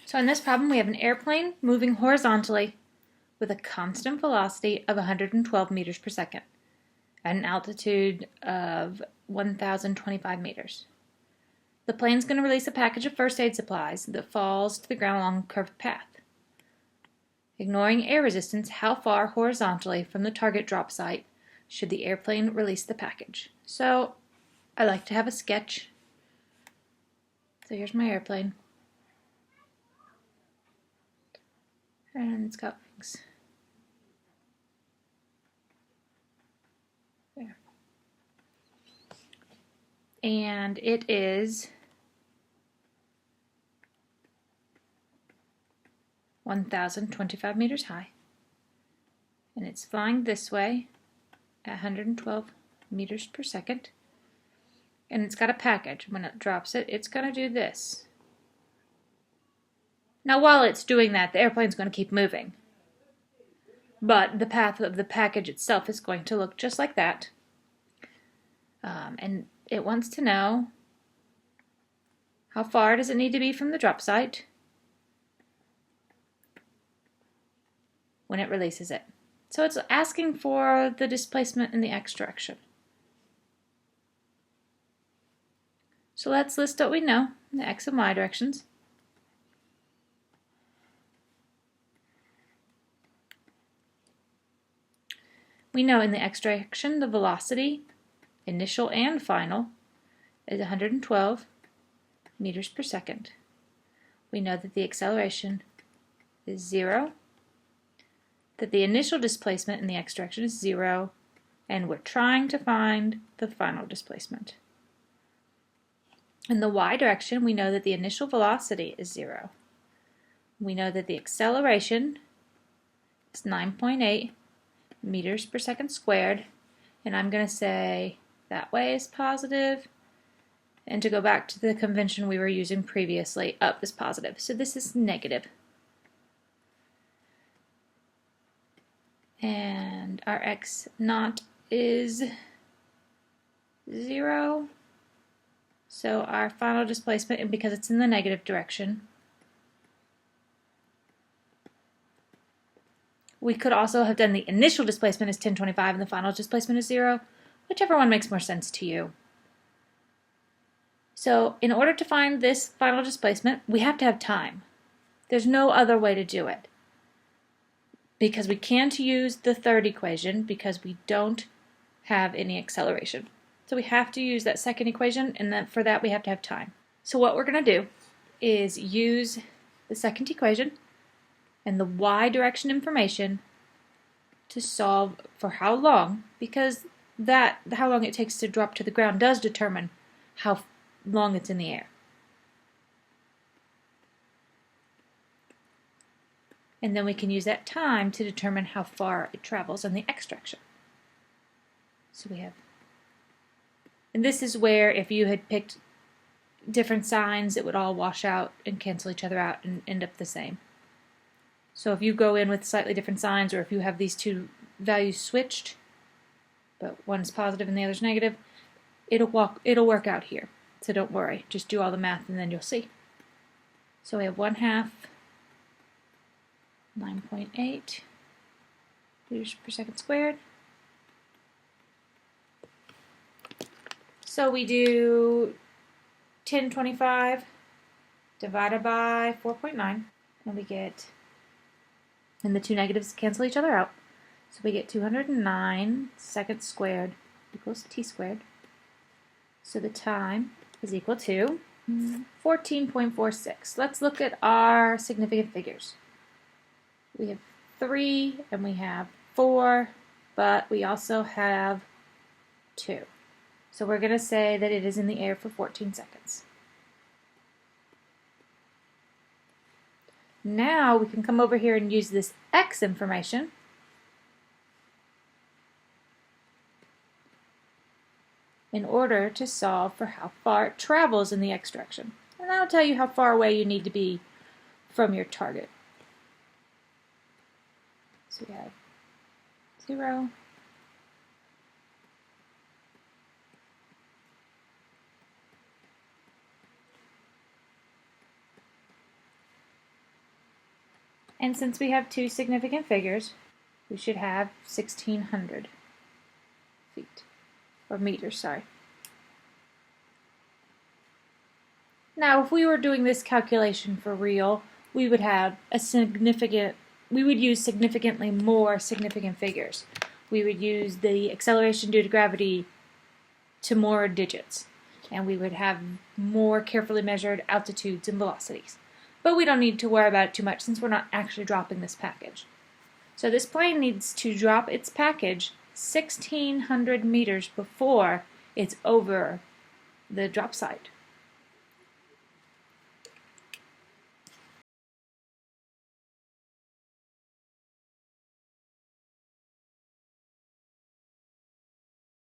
So in this problem, we have an airplane moving horizontally with a constant velocity of 112 meters per second at an altitude of 1,025 meters. The plane is going to release a package of first aid supplies that falls to the ground along a curved path. Ignoring air resistance, how far horizontally from the target drop site should the airplane release the package? So I like to have a sketch. So here's my airplane. And it's got wings. There. And it is 1,025 meters high. And it's flying this way at 112 meters per second. And it's got a package. When it drops it, it's going to do this. Now, while it's doing that, the airplane's going to keep moving. But the path of the package itself is going to look just like that. And it wants to know how far does it need to be from the drop site when it releases it. So it's asking for the displacement in the x direction. So let's list what we know in the x and y directions. We know in the x direction the velocity, initial and final, is 112 meters per second. We know that the acceleration is 0, that the initial displacement in the x direction is 0, and we're trying to find the final displacement. In the y direction, we know that the initial velocity is 0. We know that the acceleration is 9.8 meters per second squared, and I'm going to say that way is positive, and to go back to the convention we were using previously, up is positive. So this is negative. And our x naught is 0. So our final displacement, and because it's in the negative direction, we could also have done the initial displacement is 1025 and the final displacement is 0, whichever one makes more sense to you. So in order to find this final displacement, we have to have time. There's no other way to do it. Because we can't use the third equation because we don't have any acceleration. So we have to use that second equation, and then for that we have to have time. So what we're going to do is use the second equation and the y direction information to solve for how long, because how long it takes to drop to the ground does determine how long it's in the air. And then we can use that time to determine how far it travels in the x direction. So we have, and this is where if you had picked different signs, it would all wash out and cancel each other out and end up the same. So if you go in with slightly different signs, or if you have these two values switched, but one's positive and the other's negative, it'll work out here. So don't worry, just do all the math and then you'll see. So we have 1/2 9.8 meters per second squared. So we do 1025 divided by 4.9, and we get, and the two negatives cancel each other out. So we get 209 seconds squared equals t squared. So the time is equal to 14.46. Let's look at our significant figures. We have 3 and we have 4, but we also have 2. So we're going to say that it is in the air for 14 seconds. Now we can come over here and use this x information in order to solve for how far it travels in the x direction. And that'll tell you how far away you need to be from your target. So we have 0, And since we have two significant figures, we should have 1,600 feet, or meters, sorry. Now, if we were doing this calculation for real, we would have we would use significantly more significant figures. We would use the acceleration due to gravity to more digits, and we would have more carefully measured altitudes and velocities. But we don't need to worry about it too much since we're not actually dropping this package. So this plane needs to drop its package 1,600 meters before it's over the drop site.